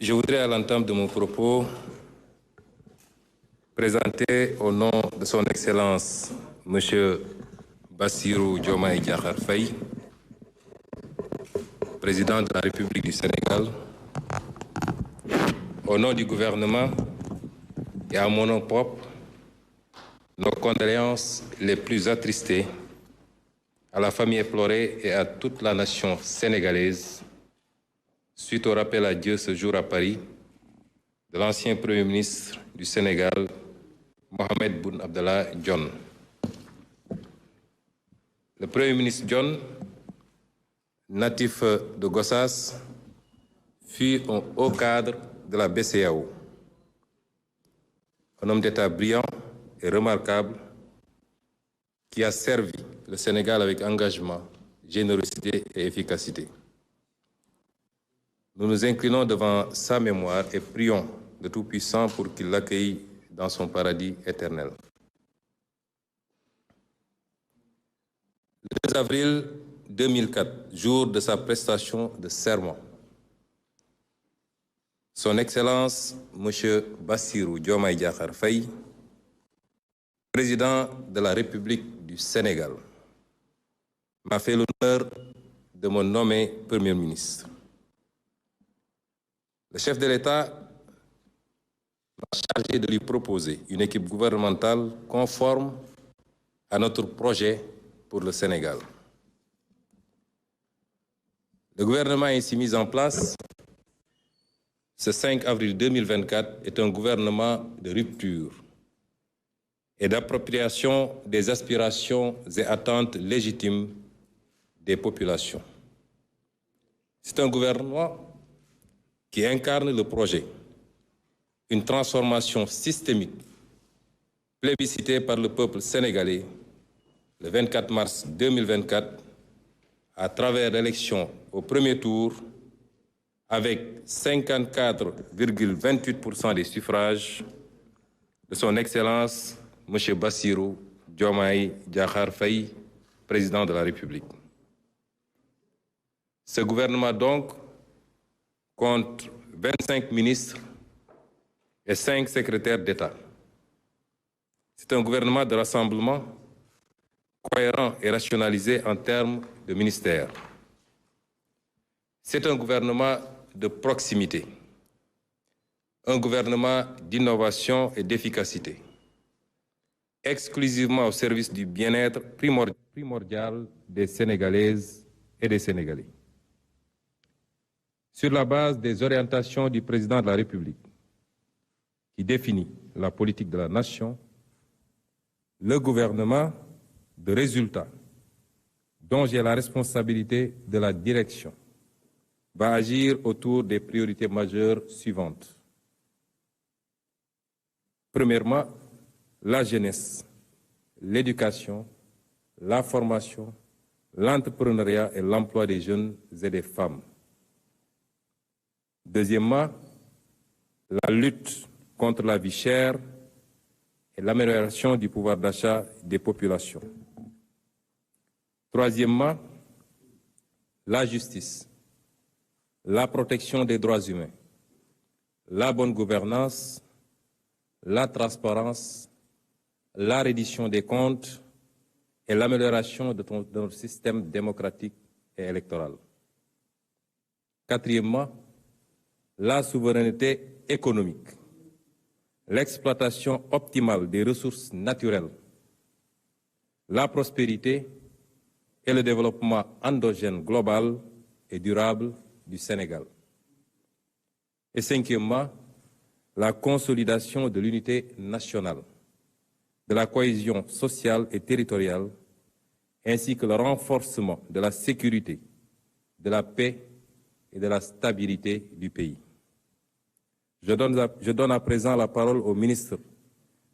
Je voudrais à l'entame de mon propos présenter au nom de son Excellence M. Bassirou Diomaye Diakhar Faye, président de la République du Sénégal, au nom du gouvernement et à mon nom propre, nos condoléances les plus attristées à la famille éplorée et à toute la nation sénégalaise suite au rappel à Dieu ce jour à Paris de l'ancien Premier ministre du Sénégal, Mohamed Boun Abdallah Dionne. Le Premier ministre Dionne, natif de Gossas, fut un haut cadre de la BCEAO, un homme d'État brillant et remarquable qui a servi le Sénégal avec engagement, générosité et efficacité. Nous nous inclinons devant sa mémoire et prions le Tout-Puissant pour qu'il l'accueille dans son paradis éternel. Le 2 avril 2004, jour de sa prestation de serment, Son Excellence M. Bassirou Diomaye Diakhar Faye, président de la République du Sénégal, m'a fait l'honneur de me nommer Premier ministre. Le chef de l'État m'a chargé de lui proposer une équipe gouvernementale conforme à notre projet pour le Sénégal. Le gouvernement ainsi mis en place ce 5 avril 2024 est un gouvernement de rupture et d'appropriation des aspirations et attentes légitimes des populations. C'est un gouvernement qui incarne le projet, une transformation systémique plébiscitée par le peuple sénégalais le 24 mars 2024 à travers l'élection au premier tour avec 54,28% des suffrages de son Excellence M. Bassirou Diomaye Diakhar Faye, président de la République. Ce gouvernement donc compte 25 ministres et 5 secrétaires d'État. C'est un gouvernement de rassemblement cohérent et rationalisé en termes de ministères. C'est un gouvernement de proximité, un gouvernement d'innovation et d'efficacité, exclusivement au service du bien-être primordial des Sénégalaises et des Sénégalais. Sur la base des orientations du président de la République, qui définit la politique de la nation, le gouvernement de résultats, dont j'ai la responsabilité de la direction, va agir autour des priorités majeures suivantes. Premièrement, la jeunesse, l'éducation, la formation, l'entrepreneuriat et l'emploi des jeunes et des femmes. Deuxièmement, la lutte contre la vie chère et l'amélioration du pouvoir d'achat des populations. Troisièmement, la justice, la protection des droits humains, la bonne gouvernance, la transparence, la reddition des comptes et l'amélioration de notre système démocratique et électoral. Quatrièmement, la souveraineté économique, l'exploitation optimale des ressources naturelles, la prospérité et le développement endogène global et durable du Sénégal. Et cinquièmement, la consolidation de l'unité nationale, de la cohésion sociale et territoriale, ainsi que le renforcement de la sécurité, de la paix et de la stabilité du pays. Je donne à présent la parole au ministre,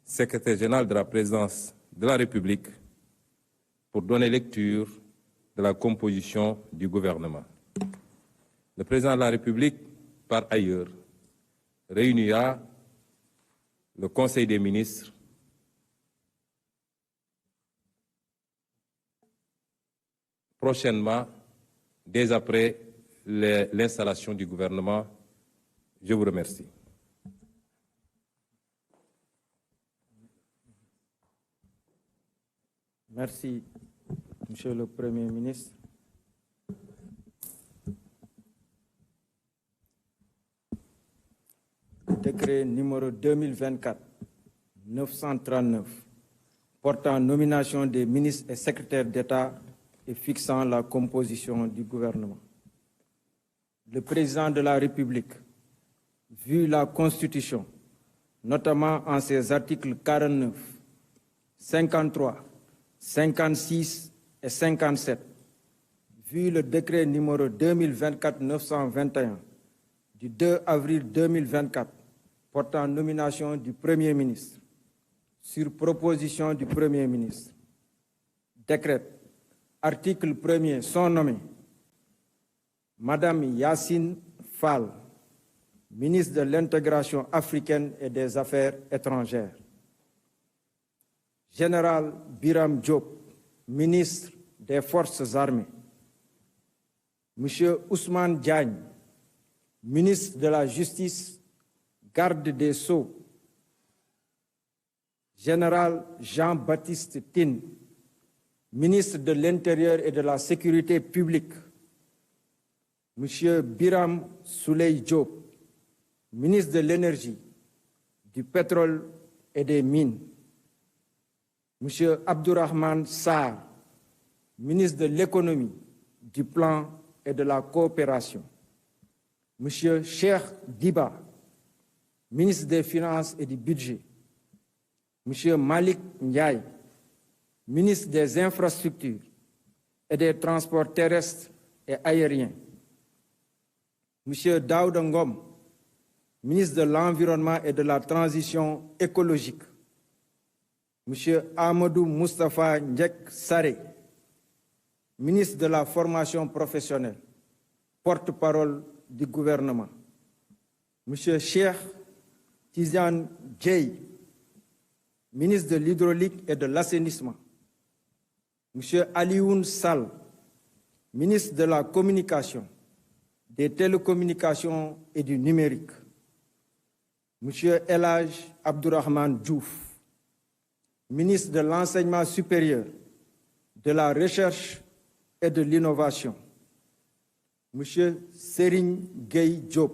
secrétaire général de la présidence de la République, pour donner lecture de la composition du gouvernement. Le président de la République, par ailleurs, réunira le Conseil des ministres prochainement, dès après l'installation du gouvernement. Je vous remercie. Merci, Monsieur le Premier ministre. Décret numéro 2024-939 portant nomination des ministres et secrétaires d'État et fixant la composition du gouvernement. Le président de la République, vu la Constitution, notamment en ses articles 49, 53, 56 et 57, vu le décret numéro 2024-921 du 2 avril 2024 portant nomination du Premier ministre, sur proposition du Premier ministre, décrète, article 1er, sont nommés Madame Yacine Fall, ministre de l'Intégration africaine et des Affaires étrangères, Général Biram Diop, ministre des Forces armées, Monsieur Ousmane Diagne, ministre de la Justice, garde des Sceaux, Général Jean-Baptiste Tine, ministre de l'Intérieur et de la Sécurité publique, Monsieur Biram Souley Diop, ministre de l'Énergie, du Pétrole et des Mines, Monsieur Abdourahmane Sarr, ministre de l'Économie, du Plan et de la Coopération, Monsieur Cheikh Diba, ministre des Finances et du Budget, Monsieur Malik Ndiaye, ministre des Infrastructures et des Transports terrestres et aériens, Monsieur Daouda Ngom, ministre de l'Environnement et de la Transition écologique, Monsieur Amadou Moustapha Ndiek Saré, ministre de la Formation professionnelle, porte-parole du gouvernement, Monsieur Cheikh Tidiane Dièye, ministre de l'Hydraulique et de l'Assainissement, Monsieur Alioune Sall, ministre de la Communication, des Télécommunications et du Numérique, Monsieur El Hadj Abdourahmane Diouf, ministre de l'Enseignement supérieur, de la Recherche et de l'Innovation, Monsieur Serigne Gueye Diop,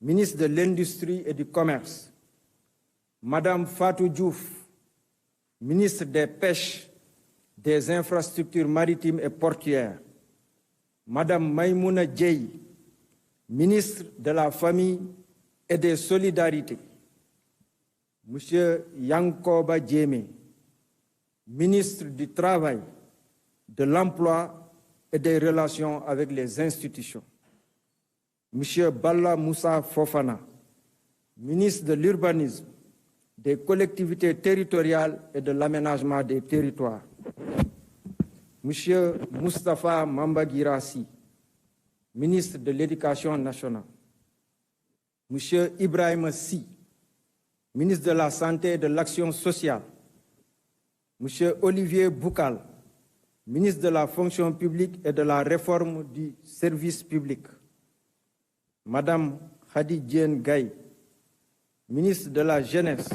ministre de l'Industrie et du Commerce, Madame Fatou Diouf, ministre des Pêches, des Infrastructures maritimes et portuaires, Madame Maïmouna Dièye, ministre de la Famille et des Solidarités, Monsieur Yankoba Diémé, ministre du Travail, de l'Emploi et des Relations avec les institutions, Monsieur Balla Moussa Fofana, ministre de l'Urbanisme, des Collectivités territoriales et de l'Aménagement des territoires, Monsieur Moustapha Mambagirassi, ministre de l'Éducation nationale, Monsieur Ibrahima Sy, ministre de la Santé et de l'Action sociale, Monsieur Olivier Boukal, ministre de la Fonction publique et de la Réforme du service public, Madame Khady Diène Gaye, ministre de la Jeunesse,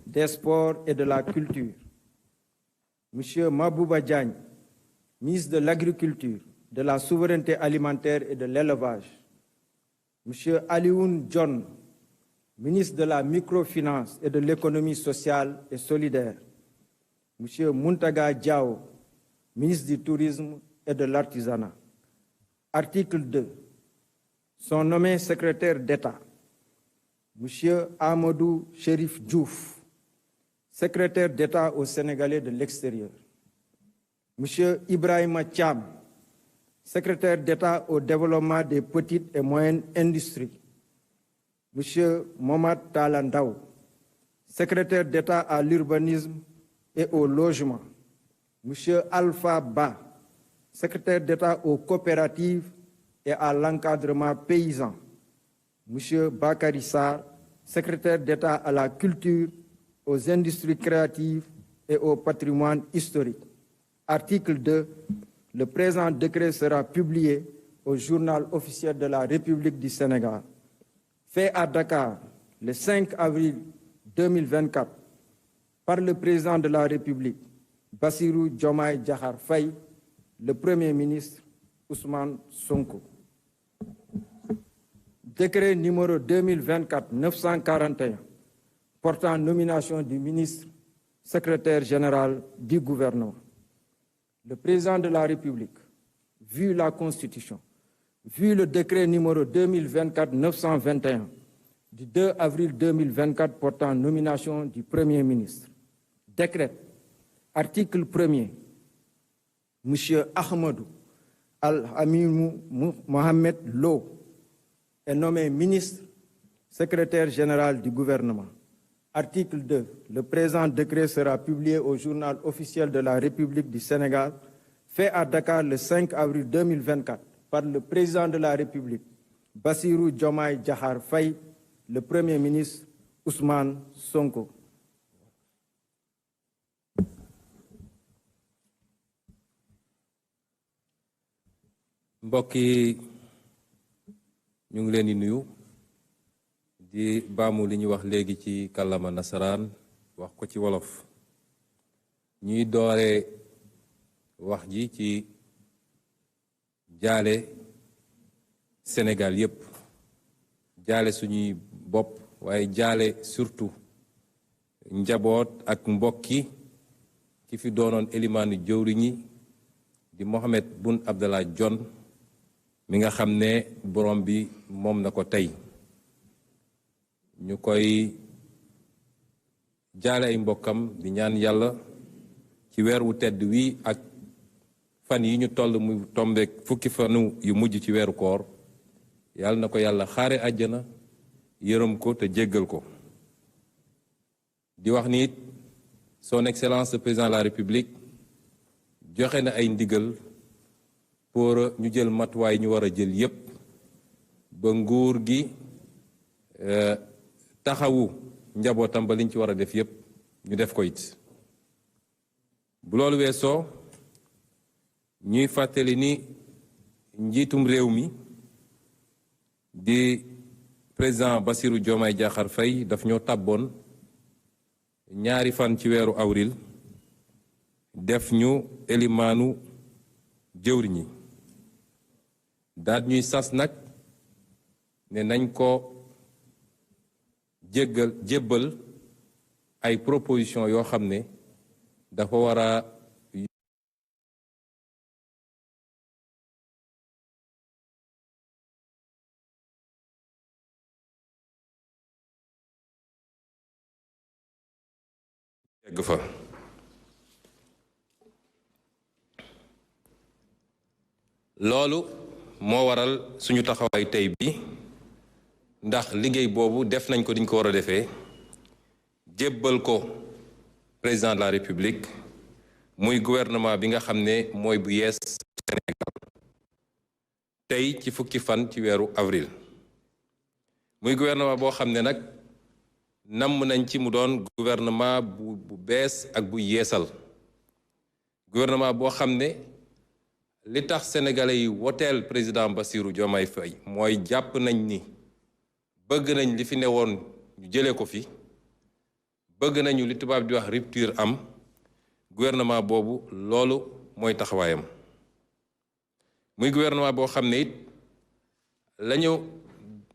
des Sports et de la Culture, Monsieur Mabouba Diagne, ministre de l'Agriculture, de la Souveraineté alimentaire et de l'Élevage, Monsieur Alioune John, ministre de la Microfinance et de l'Économie sociale et solidaire, Monsieur Muntaga Diao, ministre du Tourisme et de l'Artisanat. Article 2. Sont nommés secrétaires d'État Monsieur Amadou Chérif Diouf, secrétaire d'État au Sénégalais de l'extérieur, Monsieur Ibrahima Thiam, secrétaire d'État au développement des petites et moyennes industries, Monsieur Momad Talandaou, secrétaire d'État à l'urbanisme et au logement, Monsieur Alpha Ba, secrétaire d'État aux coopératives et à l'encadrement paysan, Monsieur Bakary Sarr, secrétaire d'État à la culture, aux industries créatives et au patrimoine historique. Article 2. Le présent décret sera publié au journal officiel de la République du Sénégal fait à Dakar le 5 avril 2024 par le président de la République, Bassirou Diomaye Diakhar Faye, le Premier ministre Ousmane Sonko. Décret numéro 2024-941 portant nomination du ministre secrétaire général du gouvernement. Le président de la République, vu la Constitution, vu le décret numéro 2024-921 du 2 avril 2024 portant nomination du Premier ministre, décrète, article 1er, M. Ahmadou Al-Amimou Mohamed Lo est nommé ministre secrétaire général du gouvernement. Article 2. Le présent décret sera publié au journal officiel de la République du Sénégal, fait à Dakar le 5 avril 2024 par le président de la République, Bassirou Diomaye Diakhar Faye, le Premier ministre Ousmane Sonko. mbokk yi ñu ngi leen di nuyu di baamu li ñu wax léegi ci kàllaama nasaraan wax ko ci wolof ñuy doore wax ji ci jaale Sénégal yépp jaale suñuy bopp waaye jaale surtout njaboot ak mbokki ki fi doonoon élimaanu jëwriñi di Mohamed Boun Abdallah Dionne mi nga xam ne borom bi moom na ko tey ñu koy jaale ay mbokkam di ñaan yàlla ci weer wu tedd wi ak fan yi ñu toll mu tombeek fukki fanu yu mujj ci weeru koor yàlla na ko yàlla xaare àjjana yërëm ko te jéggal ko di wax ni it son excellence le président de la république joxe na ay ndigal pour ñu jël matuwaay ñu war a jël yépp ba nguur gi taxawu njabootam ba liñ ci war a def yépp ñu def ko it bu loolu weesoo ñuy fàttali ni njiitum réew mi di président Bassirou Diomaye Diakhar Faye daf ñoo tàbboon ñaari fan ci weeru avril def ñu elimaanu jëwriñi daal ñuy sas nag ne nañ ko jébbal ay proposition yoo xam ne dafa war a yegg fa loolu moo waral suñu taxawaay tey bi ndax liggéey boobu def nañ ko diñ ko war a defee jébbal ko président de la république muy gouvernement bi nga xam ne mooy bu yees Sénégal tey ci fukki fan ci weeru avril muy gouvernement boo xam ne nag namm nañ ci mu doon gouvernement bu bees ak bu yeesal gouvernement boo xam ne li tax sénégalais yi woteel président Bassirou Diomaye Faye mooy jàpp nañ ni bëgg nañ li fi newoon ñu jëlee ko fi bëgg nañu li tubaab di wax rupture am gouvernement boobu loolu mooy taxawaayam muy gouvernement boo xam ne it lañu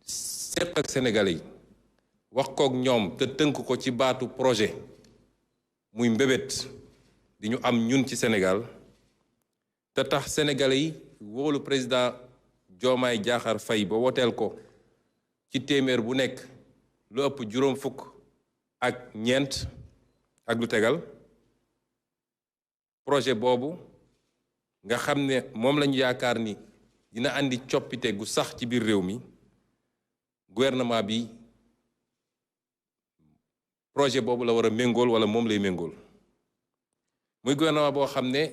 seq ak sénégalais yi wax kook ñoom te tënk ko ci baatu projet muy mbébét di ñu am ñun ci Sénégal te tax sénégalais yi wóolu président Diomaye Diakhar Faye ba woteel ko ci téeméer bu nekk lu ëpp juróom fukk ak ñeent ak lu tegal projet boobu nga xam ne moom lañu yaakaar ni dina andi coppite gu sax ci biir réew mi gouvernement bi projet boobu la war a méngool wala moom lay méngool muy gouvernement boo xam ne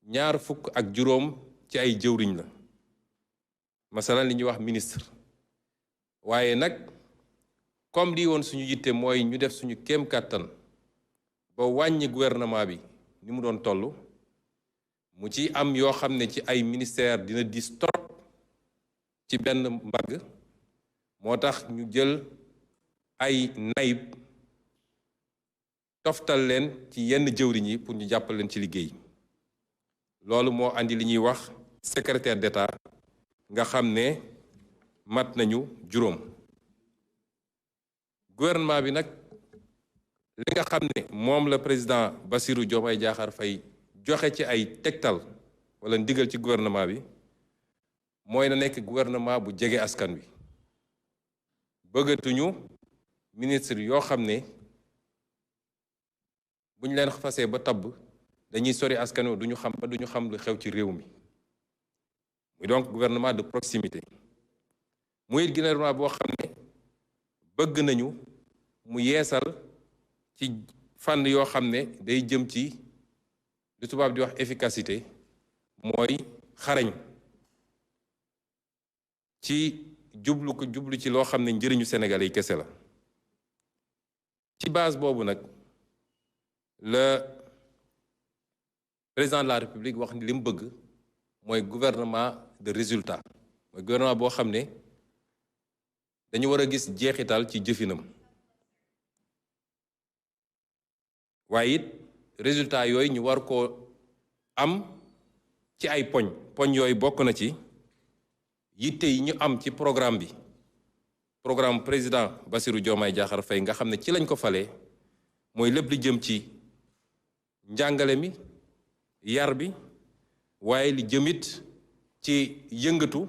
ñaar fukk ak juróom ci ay jëwriñ la masalan li ñuy wax ministre waaye nag comme lii woon suñu yitte mooy ñu def suñu kéem kàttan ba wàññi gouvernement bi ni mu doon toll mu ci am yoo xam ne ci ay ministère dina dis trop ci benn mbagg moo tax ñu jël ay nayib toftal leen ci yenn jëwriñ yi pour ñu jàppal leen ci liggéey loolu moo andi li ñuy wax secrétaire d'État nga xam ne mat nañu juróom gouvernement bi nag li nga xam ne moom la président Bassirou Diomaye Diakhar Faye joxe ci ay tegtal wala ndigal ci gouvernement bi mooy na nekk gouvernement bu jege askan wi bëggatuñu ministre yoo xam ne bu ñu leen fasee ba tabb dañuy sori askan wi duñu xam lu xew ci réew mi muy donc gouvernement de proximité muy gouvernement boo xam ne bëgg nañu mu yeesal ci fànn yoo xam ne day jëm ci lu tubaab di wax efficacité mooy xarañ ci jublu ci loo xam ne njëriñu Sénégalais yi kese la ci base boobu nag le président de la République wax ni li mu bëgg mooy gouvernement de résultat mooy gouvernement boo xam ne dañu war a gis jeexital ci jëfinam waaye it résultat yooyu ñu war koo am ci ay poñ yooyu bokk na ci yitte yi ñu am ci programme bi programme président Bassirou Diomaye Diakhar Faye nga xam ne ci lañ ko falee mooy lépp li jëm ci njàngale mi yar bi waaye li jëmit ci yëngatu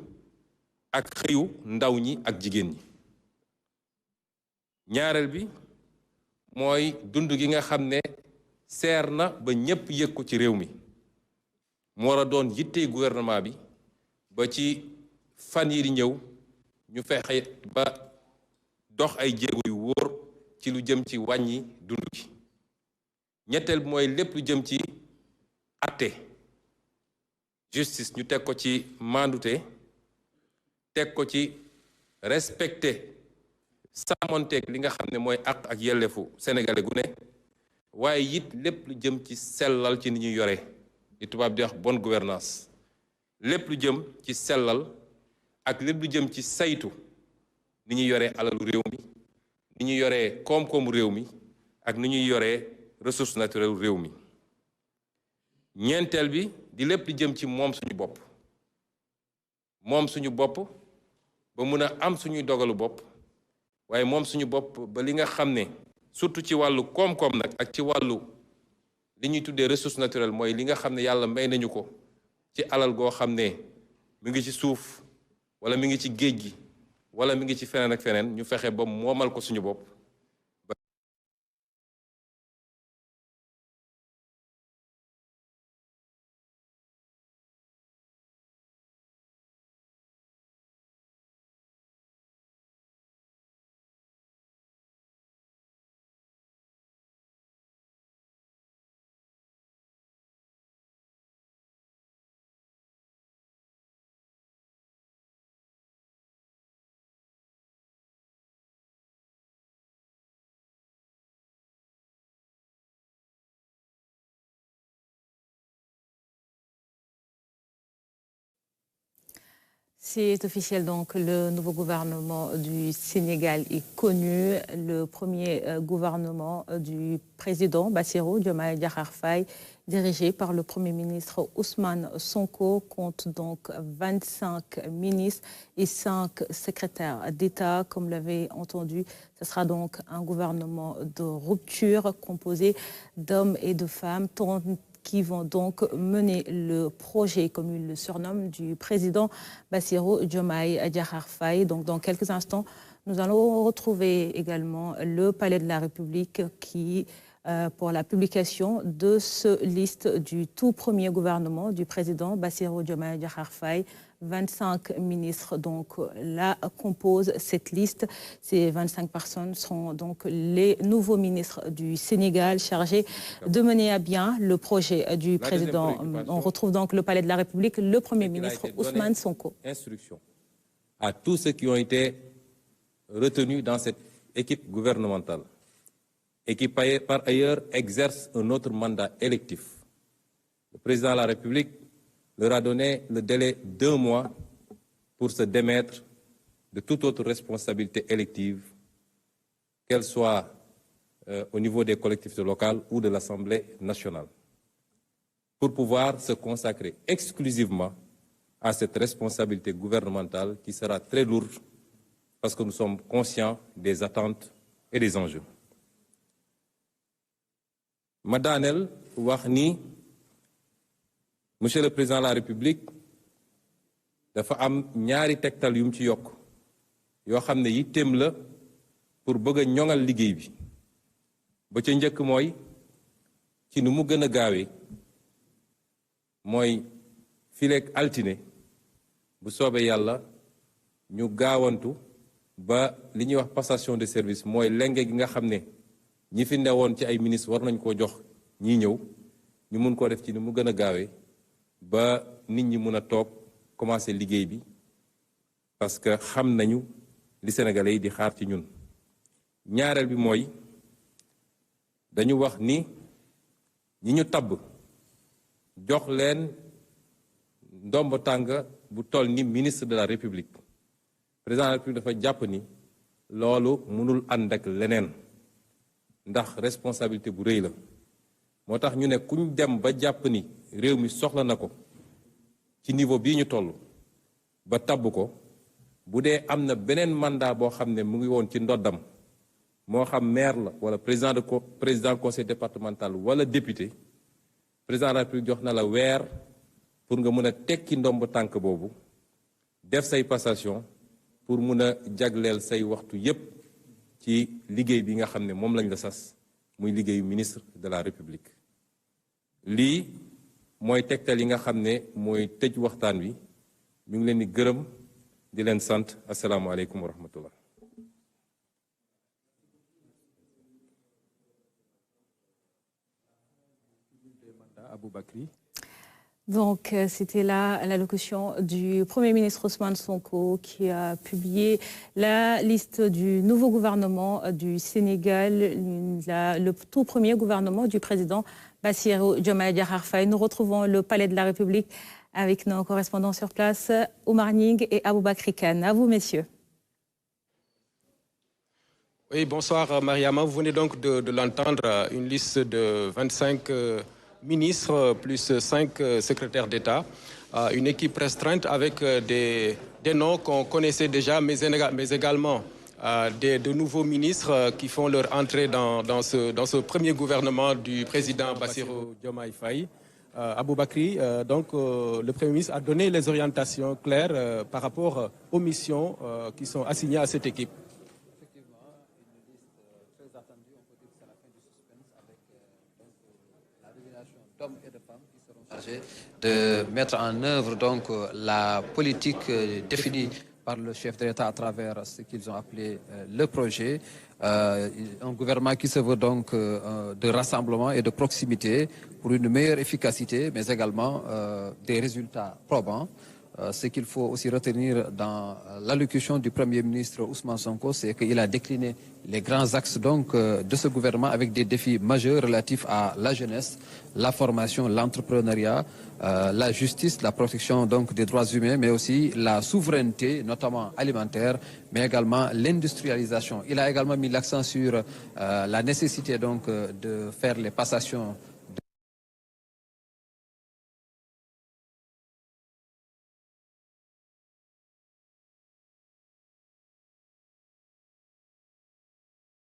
ak xëyu ndaw ñi ak jigéen ñi ñaareel bi mooy dund gi nga xam ne seer na ba ñépp yëg ko ci réew mi mu war a doon yitte gouvernement bi ba ci fan yi di ñëw ñu fexe ba dox ay jéego yu wóor ci lu jëm ci wàññi dund gi ñetteel bi mooy lépp lu jëm ci atte justice ñu teg ko ci mandute teg ko ci respecté sàmmonteeg li nga xam ne mooy àq ak yelleefu sénégalais gu ne waaye it lépp lu jëm ci sellal ci ni ñuy yore li tubaab di wax bonne gouvernance lépp lu jëm ci sellal ak lépp lu jëm ci saytu ni ñuy yoree alalu réew mi ni ñuy yoree koom-koomu réew mi ak ni ñuy yoree ressource naturelle réew mi ñeenteel bi di lépp lu jëm ci moom suñu bopp ba mun a am suñuy dogalu bopp waaye moom suñu bopp ba li nga xam ne surtout ci wàllu koom-koom nag ak ci wàllu li ñuy tuddee ressource naturelle mooy li nga xam ne yàlla may nañu ko ci alal goo xam ne mi ngi ci suuf wala mi ngi ci géej gi wala mi ngi ci feneen ak feneen ñu fexe ba moomal ko suñu bopp C'est officiel, donc le nouveau gouvernement du Sénégal est connu. Le premier gouvernement du président Bassirou Diomaye Diakhar Faye, dirigé par le Premier ministre Ousmane Sonko, compte donc 25 ministres et 5 secrétaires d'État. Comme l'avez entendu, ce sera donc un gouvernement de rupture composé d'hommes et de femmes, qui vont donc mener le projet, comme il le surnomme, du président Bassirou Diomaye Diakhar Faye. Donc, dans quelques instants, nous allons retrouver également le Palais de la République qui, pour la publication de ce liste du tout premier gouvernement du président Bassirou Diomaye Diakhar Faye. 25 ministres donc là composent cette liste. Ces 25 personnes sont donc les nouveaux ministres du Sénégal chargés de mener à bien le projet du président. On retrouve donc le Palais de la République, le Premier ministre Ousmane Sonko. Instruction à tous ceux qui ont été retenus dans cette équipe gouvernementale et qui par ailleurs exercent un autre mandat électif. Le président de la République leur a donné le délai d'1 mois pour se démettre de toute autre responsabilité élective, qu'elle soit au niveau des collectivités locales ou de l'Assemblée nationale, pour pouvoir se consacrer exclusivement à cette responsabilité gouvernementale qui sera très lourde parce que nous sommes conscients des attentes et des enjeux. ma daaneel wax ni monsieur le président de la République dafa am ñaari tegtal yu mu ci yokk yoo xam ne yitteem la pour bëgg a ñoŋal liggéey bi ba ca njëkk mooy ci nu mu gën a gaawee mooy fileeg altine bu soobee yàlla ñu gaawantu ba li ñuy wax passation de service mooy lenge gi nga xam ne ñi fi newoon ci ay ministre war nañ koo jox ñii ñëw ñu mun koo def ci ni mu gën a gaawee ba nit ñi mun a toog commencer liggéey bi parce que xam nañu li Sénégalais yi di xaar ci ñun. ñaareel bi mooy dañu wax ni ñi ñu tabb jox leen ndombo tàng bu toll ni ministre de la République président de la République dafa jàpp ni loolu mënul ànd ak leneen ndax responsabilité bu rëy la moo tax ñu ne kuñ dem ba jàpp ni réew mi soxla na ko ci niveau bii ñu toll ba tabb ko bu dee am na beneen mandat boo xam ne mu ngi woon ci ndoddam moo xam maire la wala président conseil départemental wala député président de la République jox na la weer pour nga mën a tekki ndomb tànk boobu def say passation pour mun a jagleel say waxtu yépp ci liggéey bi nga xam ne moom lañ la sas muy liggéeyu ministre de la République. lii mooy tegtal yi nga xam ne mooy tëj waxtaan wi ñu ngi leen di gërëm di leen sant asalaamualeykum wa rahmatullah. Donc, c'était là l'allocution du Premier ministre Ousmane Sonko qui a publié la liste du nouveau gouvernement du Sénégal, le tout premier gouvernement du président Bassirou Diomaye Diakhar Faye. Nous retrouvons le Palais de la République avec nos correspondants sur place, Oumar Ning et Aboubakry Kane. À vous, messieurs. Oui, bonsoir Mariama. Vous venez donc de l'entendre, une liste de 25 ministres plus 5 secrétaires d'État, une équipe restreinte avec des noms qu'on connaissait déjà, mais également de nouveaux ministres qui font leur entrée dans ce premier gouvernement du président Bassirou Diomaye Faye. Aboubakry, donc le Premier ministre a donné les orientations claires par rapport aux missions qui sont assignées à cette équipe. Et de femmes qui seront chargés de mettre en œuvre donc la politique définie par le chef de l'État à travers ce qu'ils ont appelé le projet. Un gouvernement qui se veut donc de rassemblement et de proximité pour une meilleure efficacité, mais également des résultats probants. Ce qu'il faut aussi retenir dans l'allocution du Premier ministre Ousmane Sonko, c'est qu'il a décliné les grands axes donc de ce gouvernement avec des défis majeurs relatifs à la jeunesse, la formation, l'entrepreneuriat, la justice, la protection donc des droits humains, mais aussi la souveraineté, notamment alimentaire, mais également l'industrialisation. Il a également mis l'accent sur la nécessité donc de faire les passations.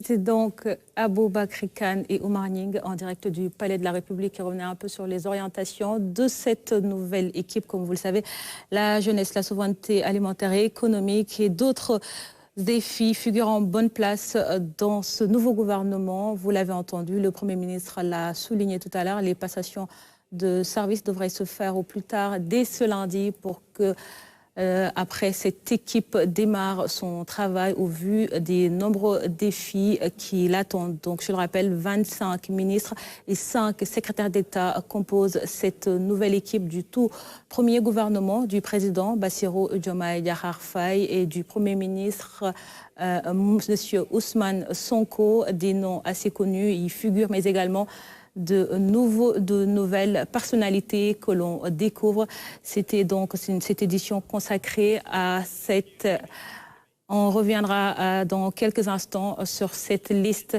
C'est donc Aboubakry Kane et Oumar Ning en direct du Palais de la République qui revenaient un peu sur les orientations de cette nouvelle équipe. Comme vous le savez, la jeunesse, la souveraineté alimentaire et économique et d'autres défis figurent en bonne place dans ce nouveau gouvernement. Vous l'avez entendu, le Premier ministre l'a souligné tout à l'heure, les passations de services devraient se faire au plus tard dès ce lundi pour que après, cette équipe démarre son travail au vu des nombreux défis qui l'attendent. Donc, je le rappelle, 25 ministres et 5 secrétaires d'État composent cette nouvelle équipe du tout premier gouvernement du président Bassirou Diomaye Diakhar Faye et du Premier ministre M. Ousmane Sonko, des noms assez connus. Il figure, mais également de nouvelles personnalités que l'on découvre. C'était donc cette édition consacrée à cette On reviendra dans quelques instants sur cette liste.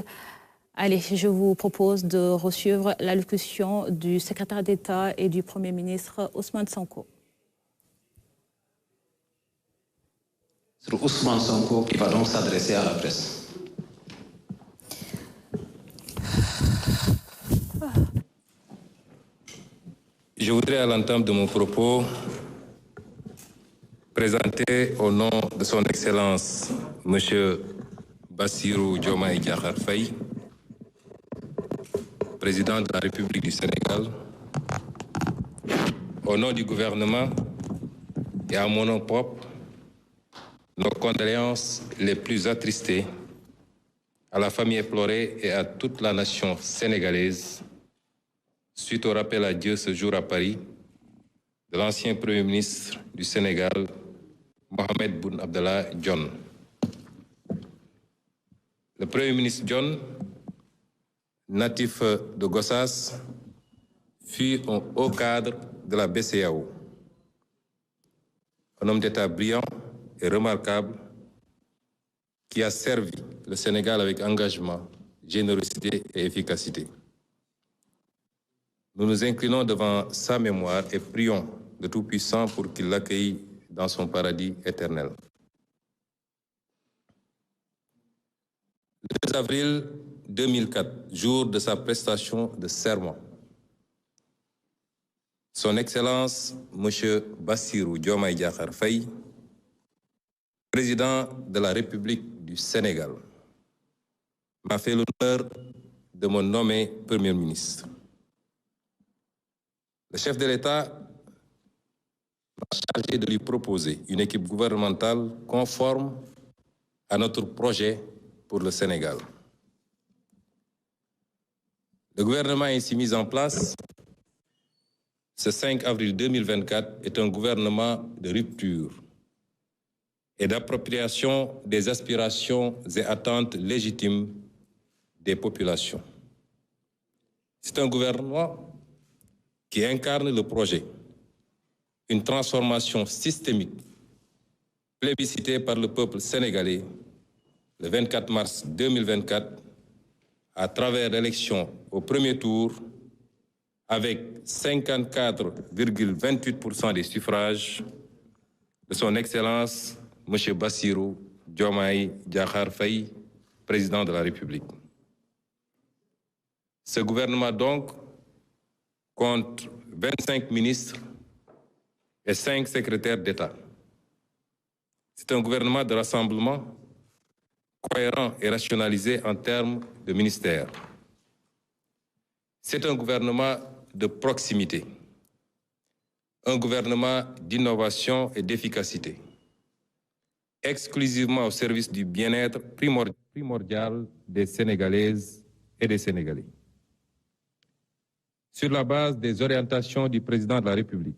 Allez, je vous propose de suivre l'allocution du secrétaire d'État et du Premier ministre Ousmane Sonko. C'est Ousmane Sonko qui va donc s'adresser à la presse. Je voudrais à l'entame de mon propos présenter au nom de son Excellence M. Bassirou Diomaye Diakhar Faye, président de la République du Sénégal, au nom du gouvernement et à mon nom propre, nos condoléances les plus attristées à la famille éplorée et à toute la nation sénégalaise suite au rappel à Dieu ce jour à Paris de l'ancien Premier ministre du Sénégal, Mohamed Boun Abdallah Dionne. Le Premier ministre Dionne, natif de Gossas, fut un haut cadre de la BCEAO. Un homme d'État brillant et remarquable qui a servi le Sénégal avec engagement, générosité et efficacité. Nous nous inclinons devant sa mémoire et prions le Tout-Puissant pour qu'il l'accueille dans son paradis éternel. Le 2 avril 2004, jour de sa prestation de serment, Son Excellence M. Bassirou Diomaye Diakhar Faye, président de la République du Sénégal, m'a fait l'honneur de me nommer Premier ministre. Le chef de l'État m'a chargé de lui proposer une équipe gouvernementale conforme à notre projet pour le Sénégal. Le gouvernement ainsi mis en place ce 5 avril 2024 est un gouvernement de rupture et d'appropriation des aspirations et attentes légitimes des populations. C'est un gouvernement qui incarne le projet, une transformation systémique plébiscitée par le peuple sénégalais le 24 mars 2024 à travers l'élection au premier tour avec 54,28% des suffrages de son Excellence M. Bassirou Diomaye Diakhar Faye, président de la République. Ce gouvernement donc compte 25 ministres et 5 secrétaires d'État. C'est un gouvernement de rassemblement cohérent et rationalisé en termes de ministères. C'est un gouvernement de proximité, un gouvernement d'innovation et d'efficacité, exclusivement au service du bien-être primordial des Sénégalaises et des Sénégalais. Sur la base des orientations du président de la République,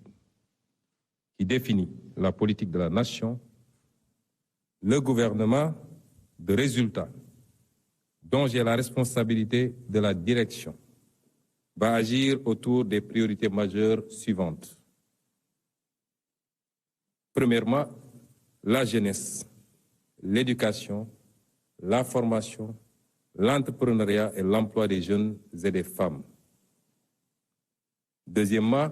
qui définit la politique de la nation, le gouvernement de résultats, dont j'ai la responsabilité de la direction, va agir autour des priorités majeures suivantes. Premièrement, la jeunesse, l'éducation, la formation, l'entrepreneuriat et l'emploi des jeunes et des femmes. Deuxièmement,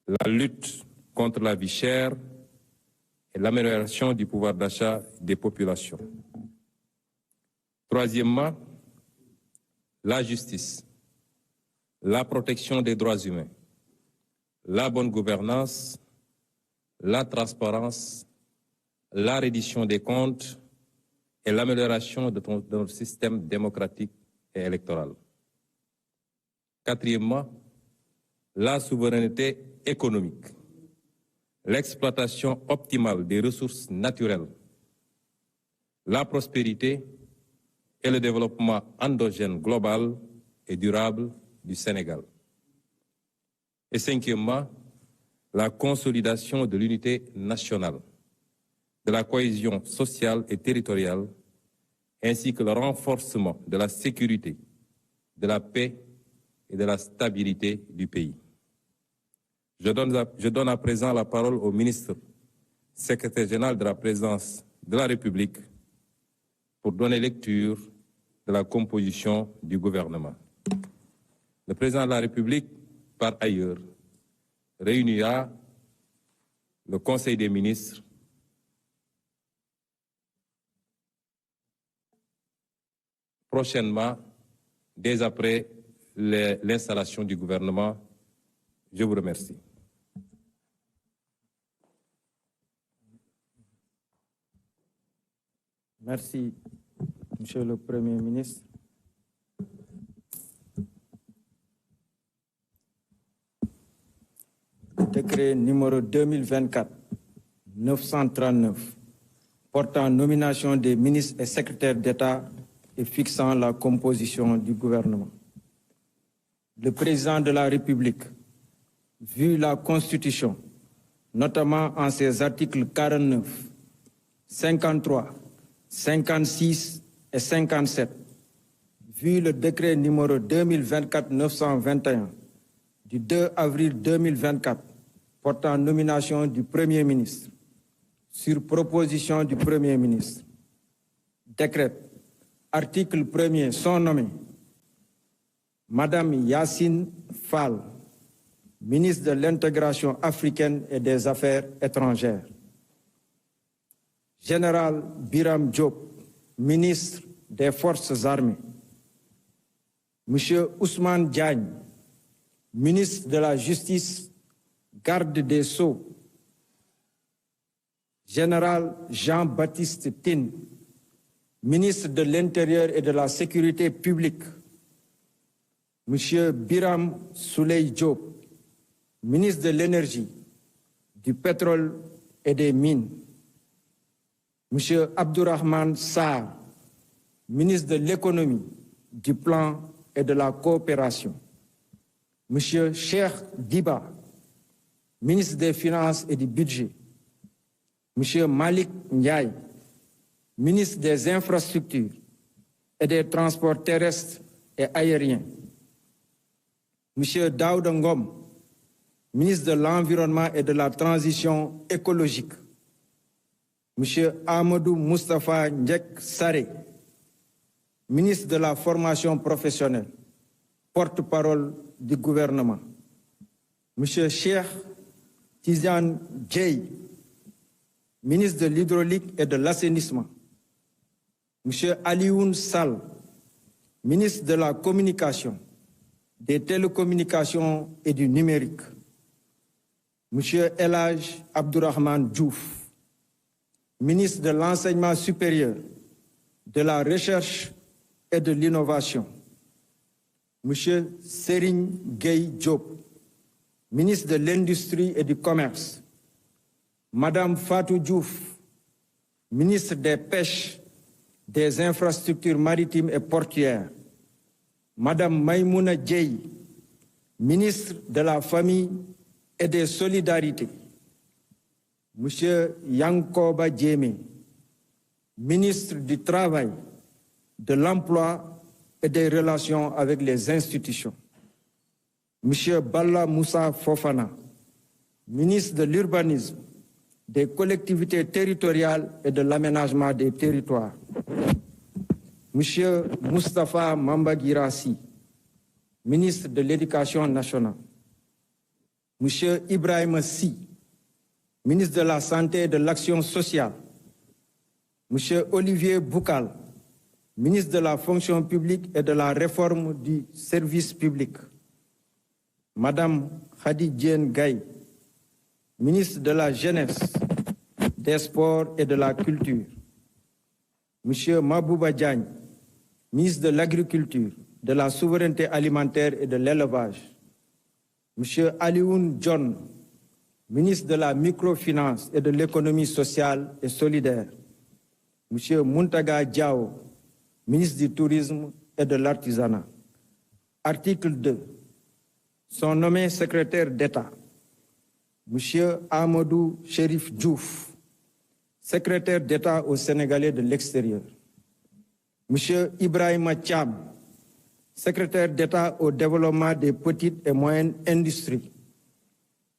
la lutte contre la vie chère et l'amélioration du pouvoir d'achat des populations. Troisièmement, la justice, la protection des droits humains, la bonne gouvernance, la transparence, la reddition des comptes et l'amélioration de notre système démocratique et électoral. Quatrièmement, la souveraineté économique, l'exploitation optimale des ressources naturelles, la prospérité et le développement endogène global et durable du Sénégal. Et cinquièmement, la consolidation de l'unité nationale, de la cohésion sociale et territoriale, ainsi que le renforcement de la sécurité, de la paix et de la stabilité du pays. Je donne à présent la parole au ministre, secrétaire général de la Présidence de la République pour donner lecture de la composition du gouvernement. Le président de la République, par ailleurs, réunira le Conseil des ministres prochainement, dès après l'installation du gouvernement. Je vous remercie. Merci, Monsieur le Premier ministre. Décret numéro 2024-939 portant nomination des ministres et secrétaires d'État et fixant la composition du gouvernement. Le président de la République, vu la Constitution, notamment en ses articles 49, 53, 56 et 57, vu le décret numéro 2024-921 du 2 avril 2024 portant nomination du Premier ministre, sur proposition du Premier ministre, décrète, article 1er, sont nommés Madame Yacine Fall, ministre de l'Intégration africaine et des Affaires étrangères, Général Biram Diop, ministre des Forces armées, Monsieur Ousmane Diagne, ministre de la Justice, garde des Sceaux, Général Jean-Baptiste Tine, ministre de l'Intérieur et de la Sécurité publique, Monsieur Biram Souley Diop, ministre de l'Énergie, du Pétrole et des Mines, Monsieur Abdourahmane Sarr, ministre de l'Économie, du Plan et de la Coopération, Monsieur Cheikh Diba, ministre des Finances et du Budget, Monsieur Malik Ndiaye, ministre des Infrastructures et des Transports terrestres et aériens, Monsieur Daouda Ngom, ministre de l'Environnement et de la Transition écologique, Monsieur Amadou Moustapha Ndjek Saré, ministre de la Formation professionnelle, porte-parole du gouvernement, Monsieur Cheikh Tidiane Dièye, ministre de l'Hydraulique et de l'Assainissement, Monsieur Alioune Sall, ministre de la Communication, des Télécommunications et du Numérique, Monsieur El Hadj Abdourahmane Diouf, ministre de l'Enseignement supérieur, de la Recherche et de l'Innovation, Monsieur Serigne Gueye Diop, ministre de l'Industrie et du Commerce, Madame Fatou Diouf, ministre des Pêches, des Infrastructures maritimes et portuaires, Madame Maïmouna Dièye, ministre de la Famille et des Solidarités, Monsieur Yankoba Diémé, ministre du Travail, de l'Emploi et des Relations avec les institutions, Monsieur Balla Moussa Fofana, ministre de l'Urbanisme, des Collectivités territoriales et de l'Aménagement des territoires, Monsieur Moustapha Mamba Guirassy, ministre de l'Éducation nationale, Monsieur Ibrahima Sy, ministre de la Santé et de l'Action sociale, Monsieur Olivier Boukal, ministre de la Fonction publique et de la Réforme du service public, Madame Khady Diène Gaye, ministre de la Jeunesse, des Sports et de la Culture, Monsieur Mabouba Diagne, ministre de l'Agriculture, de la Souveraineté alimentaire et de l'Élevage, Monsieur Alioune John, ministre de la Microfinance et de l'Économie sociale et solidaire, Monsieur Muntaga Diao, ministre du Tourisme et de l'Artisanat. Article 2. Sont nommés secrétaires d'État Monsieur Amadou Chérif Diouf, secrétaire d'État au Sénégalais de l'extérieur, Monsieur Ibrahima Thiam, secrétaire d'État au développement des petites et moyennes industries,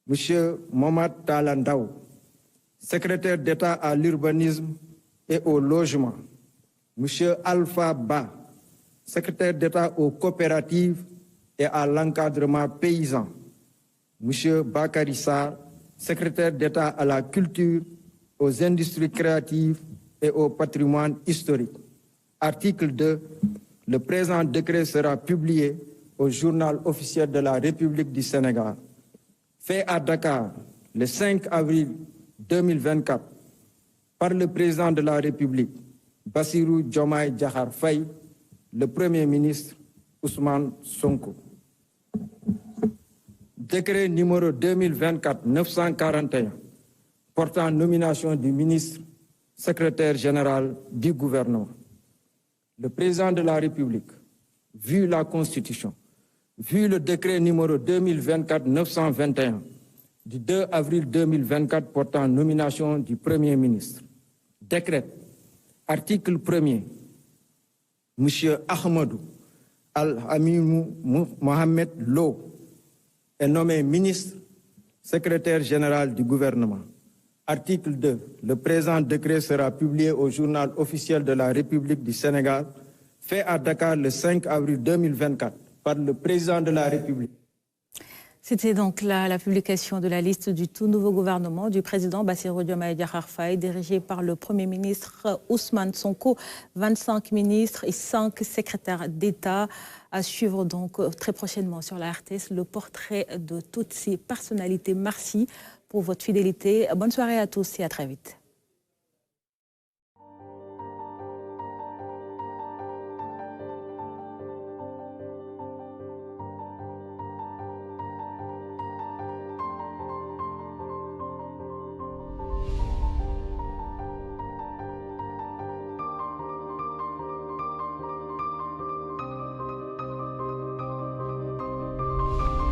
Monsieur Momad Talandaou, secrétaire d'État à l'urbanisme et au logement, M. Alpha Ba, secrétaire d'État aux coopératives et à l'encadrement paysan, M. Bakary Sarr, secrétaire d'État à la culture, aux industries créatives et au patrimoine historique. Article 2. Le présent décret sera publié au journal officiel de la République du Sénégal. Fait à Dakar le 5 avril 2024 par le président de la République, Bassirou Diomaye Diakhar Faye, le Premier ministre Ousmane Sonko. Décret numéro 2024-941 portant nomination du ministre secrétaire général du gouvernement. Le président de la République, vu la Constitution, vu le décret numéro 2024-921 du 2 avril 2024 portant nomination du Premier ministre, décrète, article 1er, M. Ahmadou Al-Amimou Mohamed Lo est nommé ministre secrétaire général du gouvernement. Article 2. Le présent décret sera publié au journal officiel de la République du Sénégal, fait à Dakar le 5 avril 2024 par le président de la République. C'était donc la publication de la liste du tout nouveau gouvernement du président Bassirou Diomaye Diakhar Faye, dirigé par le Premier ministre Ousmane Sonko. 25 ministres et 5 secrétaires d'État. À suivre donc très prochainement sur la RTS le portrait de toutes ces personnalités. Merci pour votre fidélité. Bonne soirée à tous et à très vite.